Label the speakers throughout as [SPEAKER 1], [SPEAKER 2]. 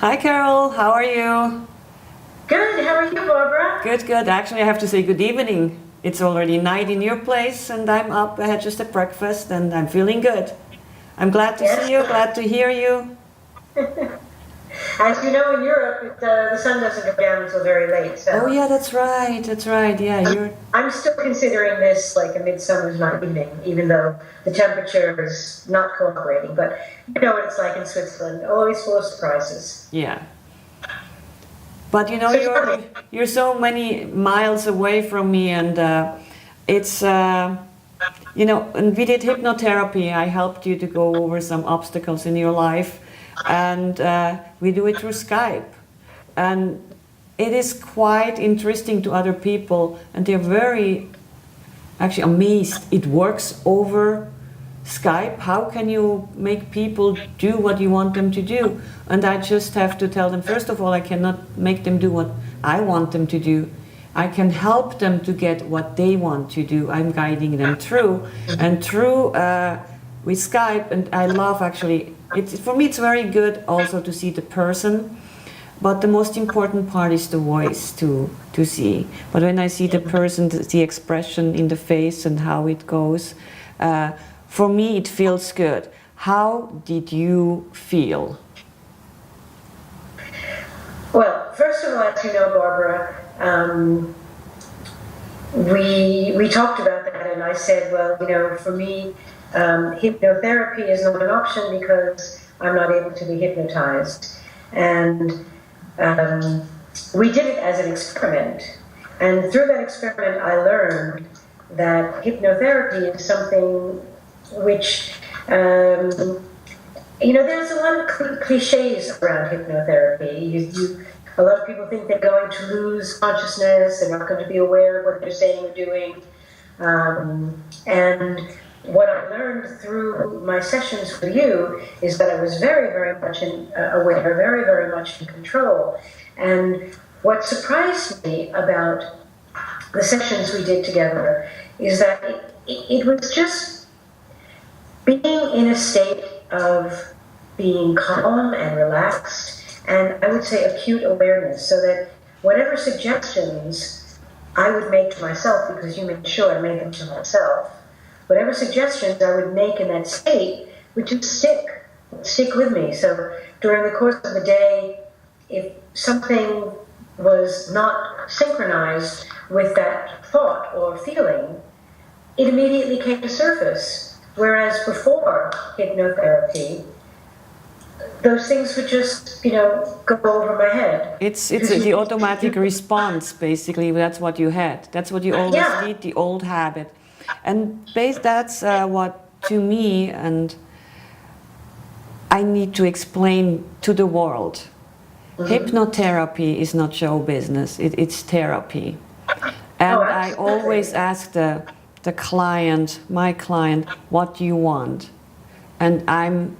[SPEAKER 1] Hi Carol, how are you?
[SPEAKER 2] Good. How are you, Barbara?
[SPEAKER 1] Good, good. Actually, I have to say good evening. It's already night in your place and I'm up. I had just a breakfast and I'm feeling good. I'm glad to see
[SPEAKER 2] Yes.
[SPEAKER 1] you, glad to hear you.
[SPEAKER 2] As you know, in Europe, the sun doesn't go down until very late.
[SPEAKER 1] Oh
[SPEAKER 2] So
[SPEAKER 1] yeah, that's right, that's right. Yeah, you're...
[SPEAKER 2] I'm still considering this like a midsummer's night evening, even though the temperature is not cooperating. But you know what it's like in Switzerland, always full of surprises.
[SPEAKER 1] Yeah. But you know,
[SPEAKER 2] So tell me,
[SPEAKER 1] you're so many miles away from me and it's... You know, and we did hypnotherapy. I helped you to go over some obstacles in your life, and we do it through Skype. And it is quite interesting to other people, and they're very actually amazed. It works over Skype. How can you make people do what you want them to do? And I just have to tell them, first of all, I cannot make them do what I want them to do. I can help them to get what they want to do. I'm guiding them through, and through with Skype. And I love actually. It's for me. It's very good also to see the person, but the most important part is the voice to see. But when I see the person, the expression in the face and how it goes, for me it feels good. How did you feel?
[SPEAKER 2] well, first of all, as you know, Barbara, we talked about that, and I said, well, you know, for me, hypnotherapy is not an option because I'm not able to be hypnotized, and we did it as an experiment, and through that experiment, I learned that hypnotherapy is something which, you know, there's a lot of cliches around hypnotherapy. A lot of people think they're going to lose consciousness, they're not going to be aware of what they're saying or doing. And what I learned through my sessions with you is that I was very, very much aware, very, very much in control. And what surprised me about the sessions we did together is that it was just being in a state of being calm and relaxed, and I would say acute awareness, so that whatever suggestions I would make to myself, because you made sure I made them to myself, whatever suggestions I would make in that state would just stick with me. So during the course of the day, if something was not synchronized with that thought or feeling, it immediately came to surface. Whereas before hypnotherapy, those things would just, you know, go over my head.
[SPEAKER 1] It's the automatic response, basically. That's what you had. That's what you always
[SPEAKER 2] Yeah.
[SPEAKER 1] did, the old habit. And that's what, to me, and I need to explain to the world. Hypnotherapy is not show business, it's therapy. And I always ask the client, my client, what do you want? And I'm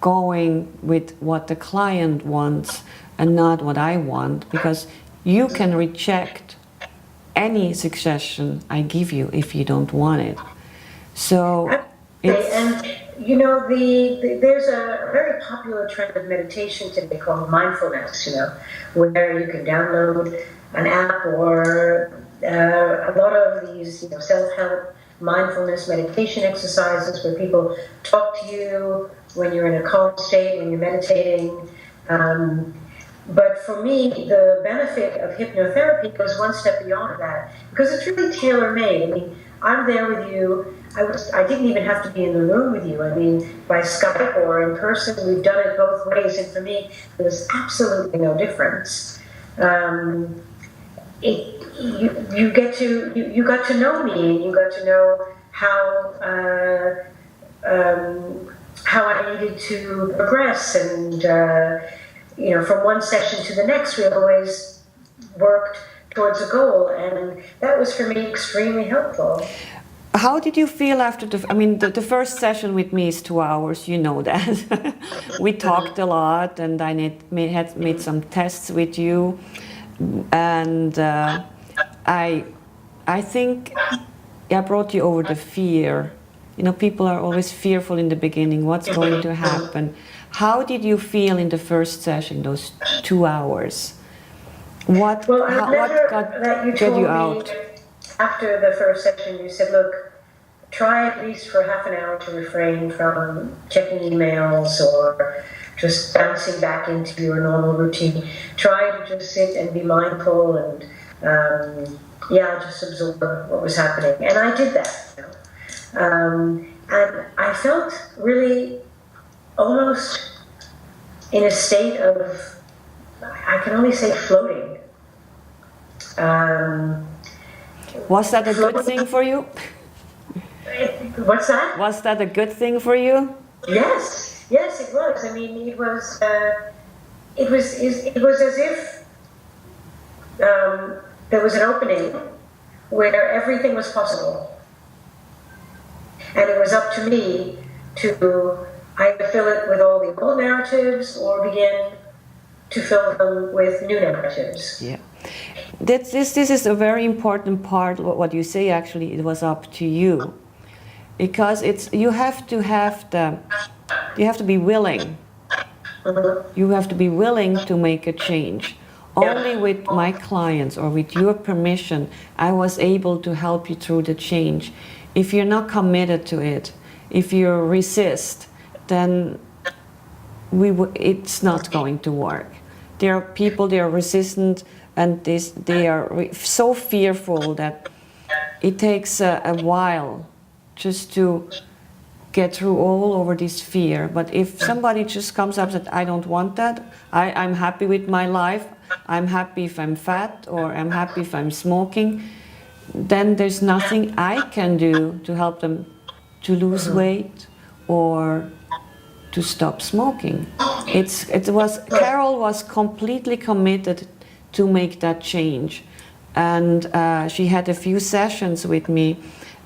[SPEAKER 1] going with what the client wants and not what I want, because you can reject any suggestion I give you if you don't want it. So it's...
[SPEAKER 2] And you know, there's a very popular trend of meditation today called mindfulness, you know, where you can download an app or a lot of these, you know, self-help mindfulness meditation exercises where people talk to you when you're in a calm state, when you're meditating. But for me, the benefit of hypnotherapy goes one step beyond that, because it's really tailor-made. I mean, I'm there with you. I didn't even have to be in the room with you. I mean, by Skype or in person, we've done it both ways, and for me, there's absolutely no difference. You got to know me, and you got to know how I needed to progress, and you know, from one session to the next, we always worked towards a goal, and that was for me extremely helpful.
[SPEAKER 1] How did you feel after the first session with me is 2 hours, you know that. We talked a lot, and I had made some tests with you, and I think I brought you over the fear You know, people are always fearful in the beginning. What's going to happen? How did you feel in the first session, those 2 hours? What got you out?
[SPEAKER 2] After the first session, you said, look, try at least for half an hour to refrain from checking emails or just bouncing back into your normal routine. Try to just sit and be mindful and, just absorb what was happening. And I did that. You know? And I felt really almost in a state of, I can only say floating.
[SPEAKER 1] Was that a good thing for you?
[SPEAKER 2] What's that?
[SPEAKER 1] Was that a good thing for you?
[SPEAKER 2] Yes, it was. I mean, it was as if there was an opening where everything was possible, and it was up to me to either fill it with all the old narratives or begin to fill them with new narratives.
[SPEAKER 1] Yeah. This is a very important part. What you say, actually, it was up to you, because you have to be willing. You have to be willing to make a change. Only with my clients or with your permission, I was able to help you through the change. If you're not committed to it, if you resist, then it's not going to work. There are people, they are resistant, and they are so fearful that it takes a while just to get through all over this fear. But if somebody just comes up and says, I don't want that, I'm happy with my life, I'm happy if I'm fat, or I'm happy if I'm smoking, then there's nothing I can do to help them to lose weight or to stop smoking. Carol was completely committed to make that change, and she had a few sessions with me,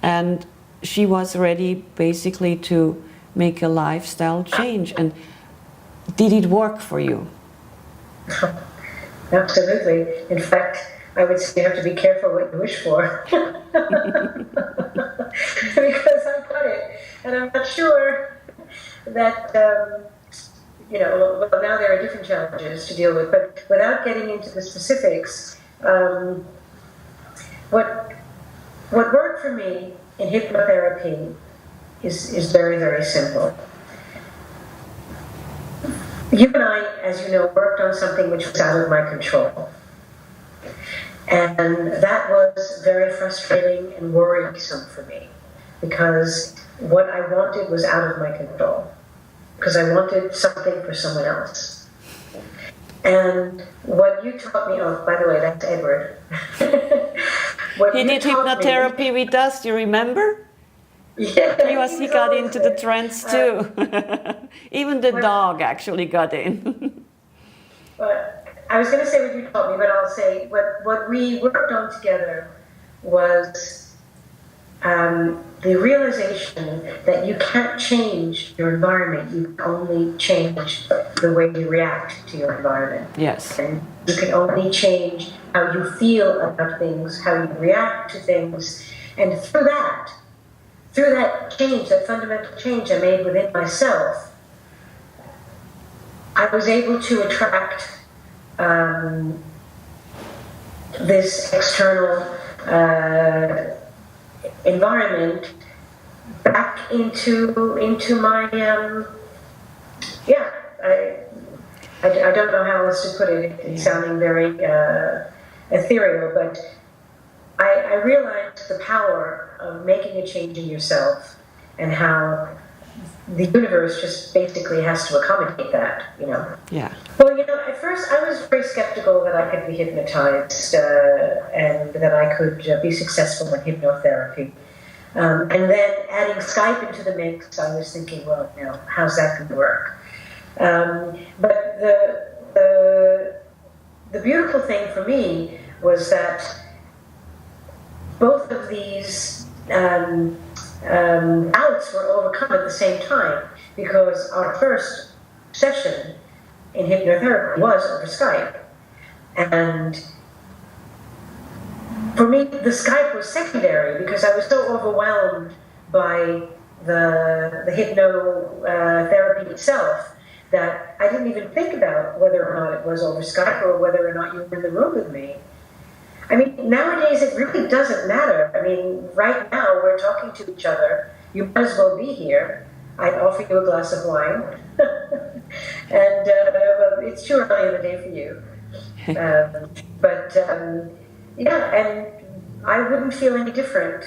[SPEAKER 1] and she was ready basically to make a lifestyle change. And did it work for you?
[SPEAKER 2] Absolutely. In fact, I would say you have to be careful what you wish for. Because I got it. And I'm not sure that, well, now there are different challenges to deal with, but without getting into the specifics, what worked for me in hypnotherapy is very, very simple. You and I, as you know, worked on something which was out of my control. And that was very frustrating and worrisome for me, because what I wanted was out of my control, because I wanted something for someone else. And what you taught me, oh, by the way, that's Edward.
[SPEAKER 1] He did hypnotherapy with us, do you remember?
[SPEAKER 2] Yeah,
[SPEAKER 1] he got into the trance too. Even the dog actually got in.
[SPEAKER 2] But I was going to say what you taught me, but I'll say what we worked on together was the realization that you can't change your environment. You can only change the way you react to your environment.
[SPEAKER 1] Yes.
[SPEAKER 2] And you can only change how you feel about things, how you react to things. And through that change, that fundamental change I made within myself, I was able to attract this external environment back into my I don't know how else to put it. It's sounding very ethereal, but I realized the power of making a change in yourself and how the universe just basically has to accommodate that, you know.
[SPEAKER 1] Yeah.
[SPEAKER 2] Well, at first I was very skeptical that I could be hypnotized and that I could be successful in hypnotherapy. And then adding SKYPE into the mix, I was thinking, well, how's that going to work? But the beautiful thing for me was that both of these doubts were overcome at the same time, because our first session in hypnotherapy was over SKYPE. And for me, the SKYPE was secondary, because I was so overwhelmed by the hypnotherapy itself, that I didn't even think about whether or not it was over Skype or whether or not you were in the room with me. I mean, nowadays it really doesn't matter. I mean, right now we're talking to each other. You might as well be here. I'd offer you a glass of wine. And well, it's too early in the day for you. Yeah, and I wouldn't feel any different.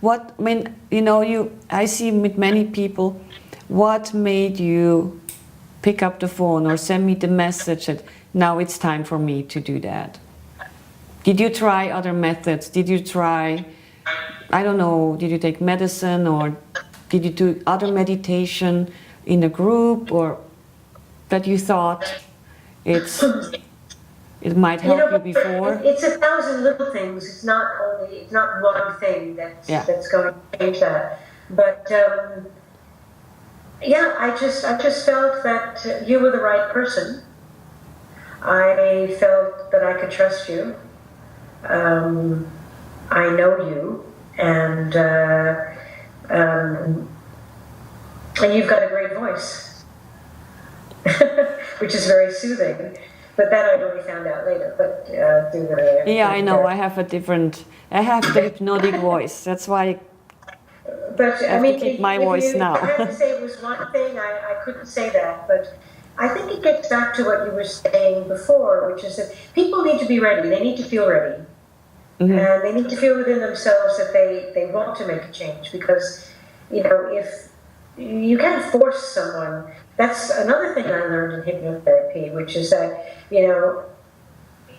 [SPEAKER 1] What, I mean, you know, I see with many people, what made you pick up the phone or send me the message that now it's time for me to do that? Did you try other methods? Did you try, I don't know, did you take medicine, or did you do other meditation in a group, or that you thought it might help you before?
[SPEAKER 2] It's 1,000 little things. It's not one thing that's going to change that. But yeah, I just felt that you were the right person. I felt that I could trust you. I know you, and you've got a great voice, which is very soothing. But that I only found out later. But through the
[SPEAKER 1] yeah, I know. I have the hypnotic voice. That's why.
[SPEAKER 2] But
[SPEAKER 1] I mean, to keep my voice now.
[SPEAKER 2] I have to say it was one thing. I couldn't say that, but I think it gets back to what you were saying before, which is that people need to be ready. They need to feel ready. Mm-hmm. And they need to feel within themselves that they want to make a change, because, you know, if you can't force someone. That's another thing I learned in hypnotherapy, which is that, you know,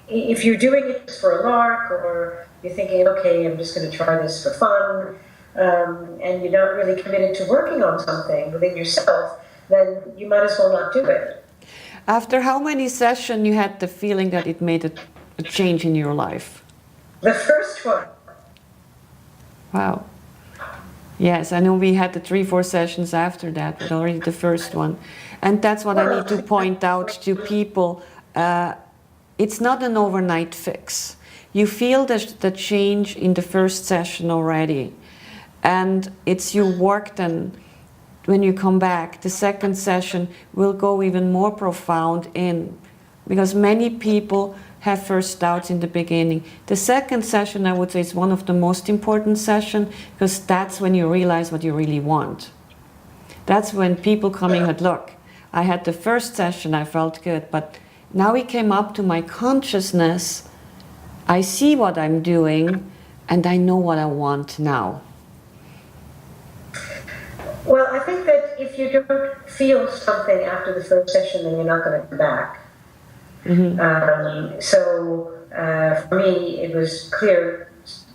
[SPEAKER 2] if you're doing it for a lark, or you're thinking, okay, I'm just going to try this for fun, and you're not really committed to working on something within yourself, then you might as well not do it.
[SPEAKER 1] After how many sessions you had the feeling that it made a change in your life?
[SPEAKER 2] The first one.
[SPEAKER 1] Wow. Yes, I know we had the 3-4 sessions after that, but already the first one. And that's what I need to point out to people. It's not an overnight fix. You feel the change in the first session already. And it's your work then, when you come back, the second session will go even more profound in. Because many people have first doubts in the beginning. The second session, I would say, is one of the most important sessions, because that's when you realize what you really want. That's when people coming and look, I had the first session, I felt good, but now it came up to my consciousness, I see what I'm doing, and I know what I want now.
[SPEAKER 2] Well, I think that if you don't feel something after the first session, then you're not going to come back. Mm-hmm. For me, it was clear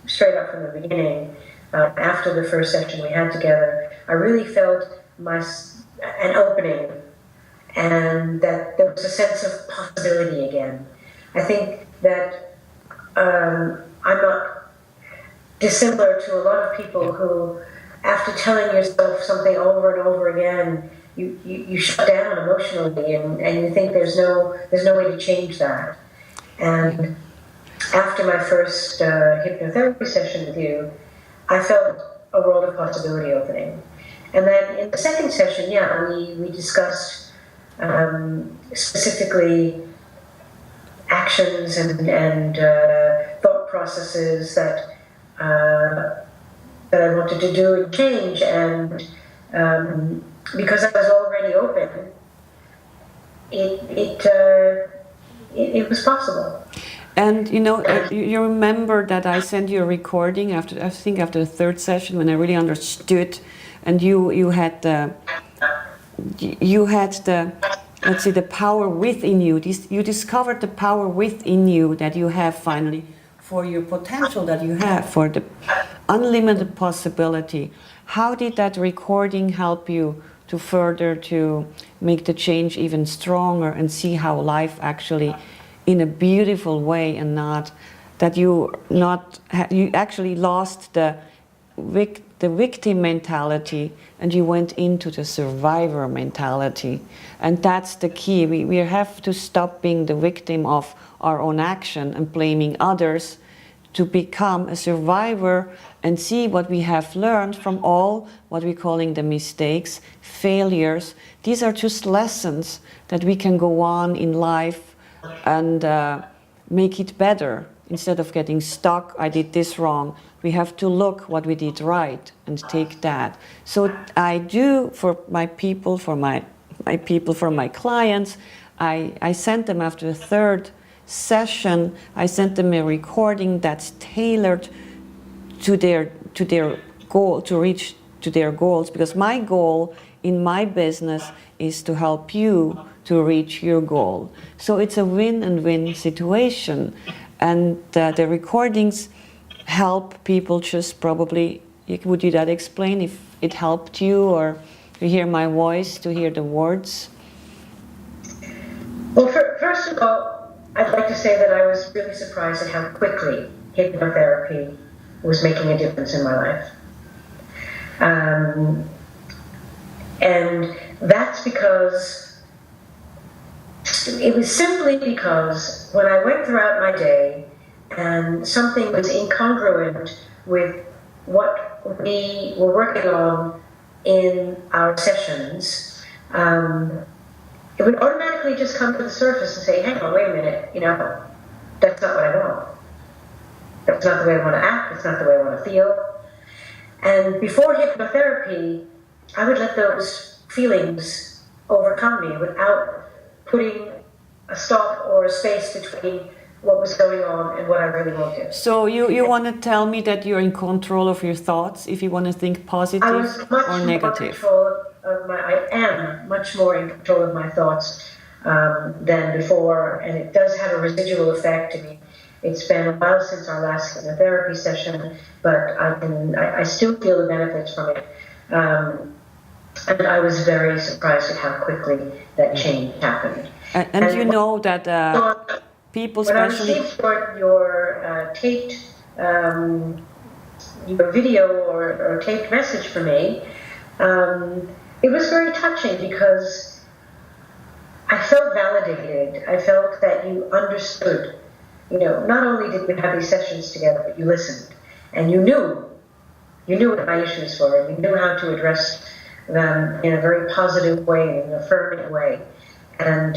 [SPEAKER 2] straight up from the beginning. After the first session we had together, I really felt an opening, and that there was a sense of possibility again. I think that I'm not dissimilar to a lot of people who, after telling yourself something over and over again, you shut down emotionally, and you think there's no way to change that. And after my first hypnotherapy session with you, I felt a world of possibility opening. And then in the second session, we discussed specifically actions and thought processes that I wanted to do and change, and because I was already open, it was possible.
[SPEAKER 1] And you know, you remember that I sent you a recording after the third session, when I really understood, and you had the let's say the power within you. You discovered the power within you that you have finally, for your potential that you have, for the unlimited possibility. How did that recording help you to further to make the change even stronger and see how life actually, in a beautiful way, and not that you actually lost the victim mentality and you went into the survivor mentality? And that's the key. We have to stop being the victim of our own action and blaming others to become a survivor and see what we have learned from all what we're calling the mistakes, failures. These are just lessons that we can go on in life and make it better. Instead of getting stuck, I did this wrong, we have to look what we did right and take that. So I do for my people, for my clients, I sent them after the third session, I sent them a recording that's tailored to their goal, to reach to their goals, because my goal in my business is to help you to reach your goal. So it's a win and win situation, and the recordings help people. Just probably, would you that explain if it helped you, or to hear my voice, to hear the words?
[SPEAKER 2] Well, first of all, I'd like to say that I was really surprised at how quickly hypnotherapy was making a difference in my life. And that's because, it was simply because when I went throughout my day and something was incongruent with what we were working on in our sessions, it would automatically just come to the surface and say, hang on, wait a minute, that's not what I want. That's not the way I want to act, it's not the way I want to feel. And before hypnotherapy, I would let those feelings overcome me without putting a stop or a space between what was going on and what I really wanted.
[SPEAKER 1] So you want to tell me that you're in control of your thoughts, if you want to think positive or negative?
[SPEAKER 2] I am much more in control of my thoughts than before, and it does have a residual effect. I mean, it's been a while since our last hypnotherapy session, but I still feel the benefits from it. And I was very surprised at how quickly that change happened.
[SPEAKER 1] And you know that people,
[SPEAKER 2] when
[SPEAKER 1] especially...
[SPEAKER 2] I received your taped, your video or taped message for me, it was very touching because I felt validated. I felt that you understood. Not only did we have these sessions together, but you listened, and you knew what my issues were, and you knew how to address them in a very positive way, in an affirming way. And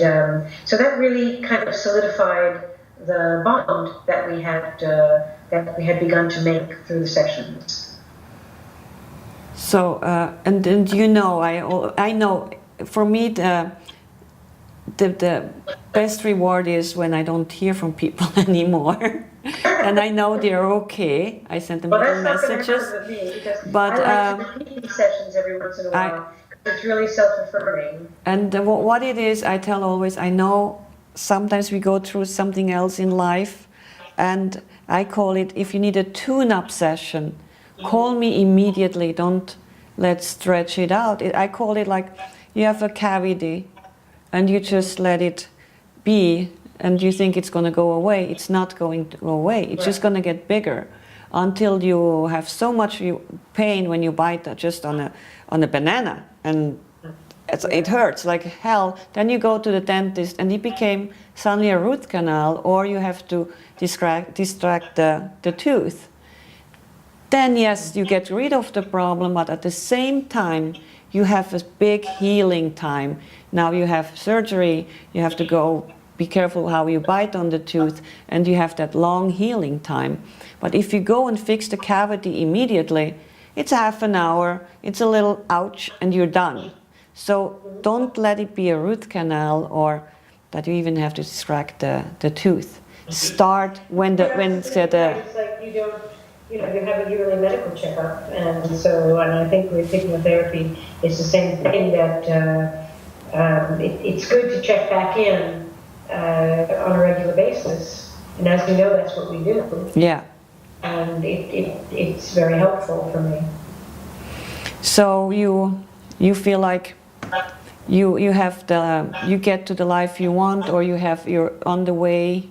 [SPEAKER 2] so that really kind of solidified the bond that we had begun to make through the sessions.
[SPEAKER 1] So and I know for me the best reward is when I don't hear from people anymore, and I know they're okay. I sent them little messages.
[SPEAKER 2] With me, because
[SPEAKER 1] but
[SPEAKER 2] I like to repeat these sessions every once in a while. It's really self-affirming.
[SPEAKER 1] And what it is, I tell always, I know sometimes we go through something else in life, and I call it, if you need a tune-up session, call me immediately. Let's stretch it out. I call it like you have a cavity and you just let it be, and you think it's going to go away. It's not going to go away. It's just going to get bigger until you have so much pain when you bite just on a banana, and it hurts like hell. Then you go to the dentist and it became suddenly a root canal, or you have to distract the tooth. Then yes, you get rid of the problem, but at the same time you have a big healing time. Now you have surgery, you have to go, be careful how you bite on the tooth, and you have that long healing time. But if you go and fix the cavity immediately, it's half an hour, it's a little ouch, and you're done. So don't let it be a root canal, or that you even have to extract the tooth. Start when
[SPEAKER 2] it's like you have a yearly medical checkup, and I think with hypnotherapy, it's the same thing, that it's good to check back in on a regular basis, and as you know, that's what we do.
[SPEAKER 1] Yeah.
[SPEAKER 2] And it's very helpful for me.
[SPEAKER 1] So you feel like you get to the life you want, or you're on the way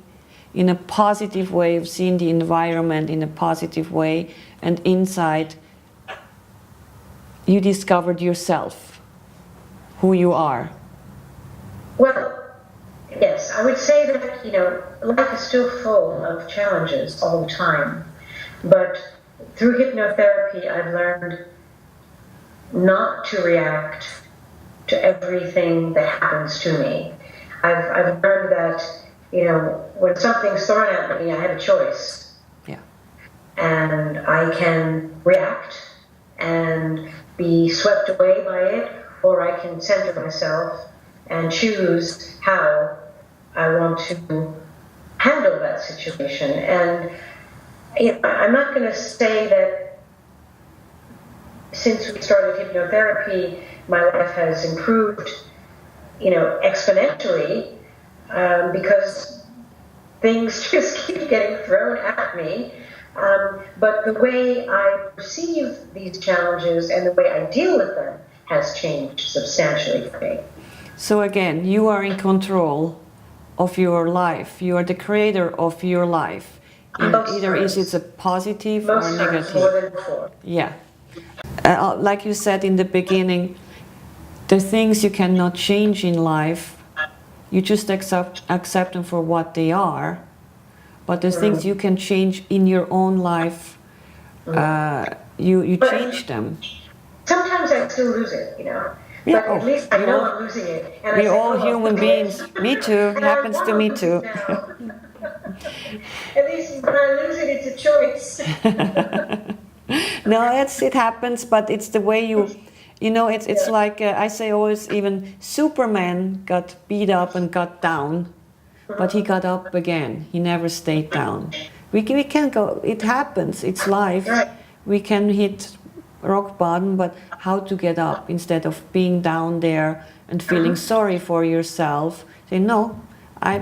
[SPEAKER 1] in a positive way of seeing the environment in a positive way, and inside you discovered yourself, who you are.
[SPEAKER 2] Well, Yes, I would say that, life is still full of challenges all the time. But through hypnotherapy, I've learned not to react to everything that happens to me. I've learned that, when something's thrown at me, I have a choice.
[SPEAKER 1] Yeah.
[SPEAKER 2] And I can react and be swept away by it, or I can center myself and choose how I want to handle that situation. And I'm not going to say that since we started hypnotherapy, my life has improved, exponentially, because things just keep getting thrown at me. But the way I perceive these challenges and the way I deal with them has changed substantially for me.
[SPEAKER 1] So again, you are in control of your life. You are the creator of your life. Either is it a positive or negative.
[SPEAKER 2] More than before.
[SPEAKER 1] Yeah. Like you said in the beginning, the things you cannot change in life, you just accept them for what they are. But the things you can change in your own life, you change them.
[SPEAKER 2] Sometimes I still lose it,
[SPEAKER 1] Yeah,
[SPEAKER 2] but at least I know I'm losing it. And
[SPEAKER 1] we're all human beings. Me too. It happens to me too.
[SPEAKER 2] At least when I lose it, it's a choice.
[SPEAKER 1] No, it happens, but it's the way it's like, I say always, even Superman got beat up and got down, but he got up again. He never stayed down. We can go, it happens, it's life.
[SPEAKER 2] Right.
[SPEAKER 1] We can hit rock bottom, but how to get up instead of being down there and feeling sorry for yourself. Say, no, I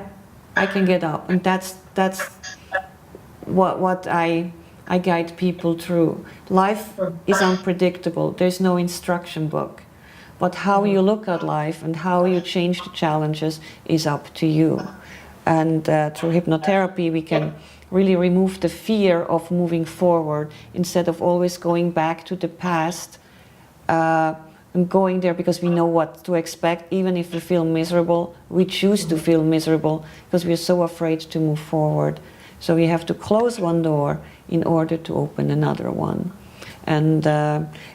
[SPEAKER 1] can get up. And that's what I guide people through. Life is unpredictable. There's no instruction book. But how you look at life and how you change the challenges is up to you. And through hypnotherapy, we can really remove the fear of moving forward instead of always going back to the past and going there because we know what to expect. Even if we feel miserable, we choose to feel miserable because we're so afraid to move forward. So we have to close one door in order to open another one. And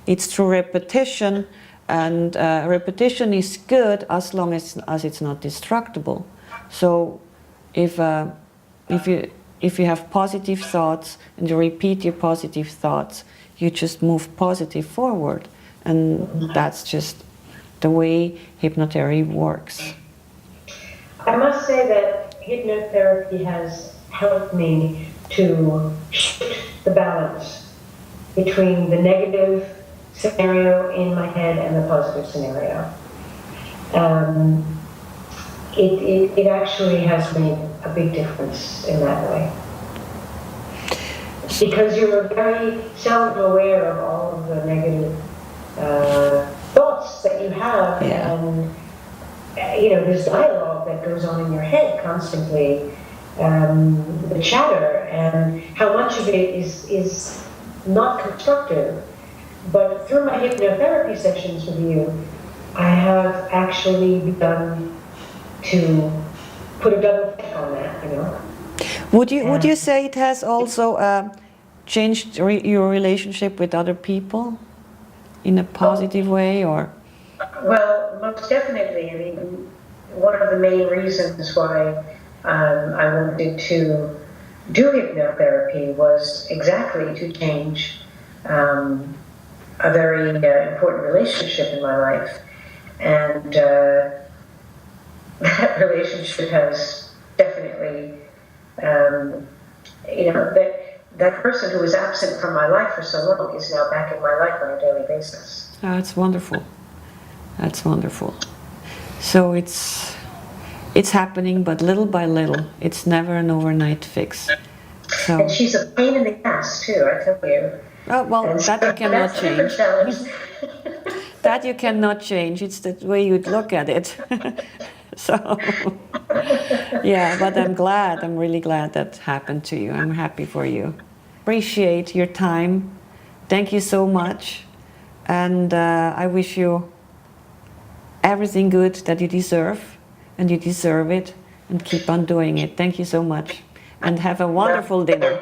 [SPEAKER 1] it's through repetition, and repetition is good as long as it's not destructible. So if you have positive thoughts and you repeat your positive thoughts, you just move positive forward. And that's just the way hypnotherapy works.
[SPEAKER 2] I must say that hypnotherapy has helped me to shift the balance between the negative scenario in my head and the positive scenario. It actually has made a big difference in that way. Because you're very seldom aware of all of the negative thoughts that you have, and there's dialogue that goes on in your head constantly, the chatter, and how much of it is not constructive. But through my hypnotherapy sessions with you, I have actually begun to put a double check on that,
[SPEAKER 1] Would you say it has also changed your relationship with other people in a positive way, or?
[SPEAKER 2] Well, most definitely. I mean, one of the main reasons why I wanted to do hypnotherapy was exactly to change a very important relationship in my life, and that relationship has definitely, that person who was absent from my life for so long is now back in my life on a daily basis.
[SPEAKER 1] Oh, that's wonderful. That's wonderful. So it's happening, but little by little. It's never an overnight fix. So.
[SPEAKER 2] And she's a pain in the ass too, I tell you.
[SPEAKER 1] Oh, well,
[SPEAKER 2] and
[SPEAKER 1] that you cannot change. That you cannot change. It's the way you'd look at it. So, yeah, but I'm really glad that happened to you. I'm happy for you. Appreciate your time. Thank you so much. And I wish you everything good that you deserve, and you deserve it. and keep on doing it. Thank you so much, and have a wonderful dinner.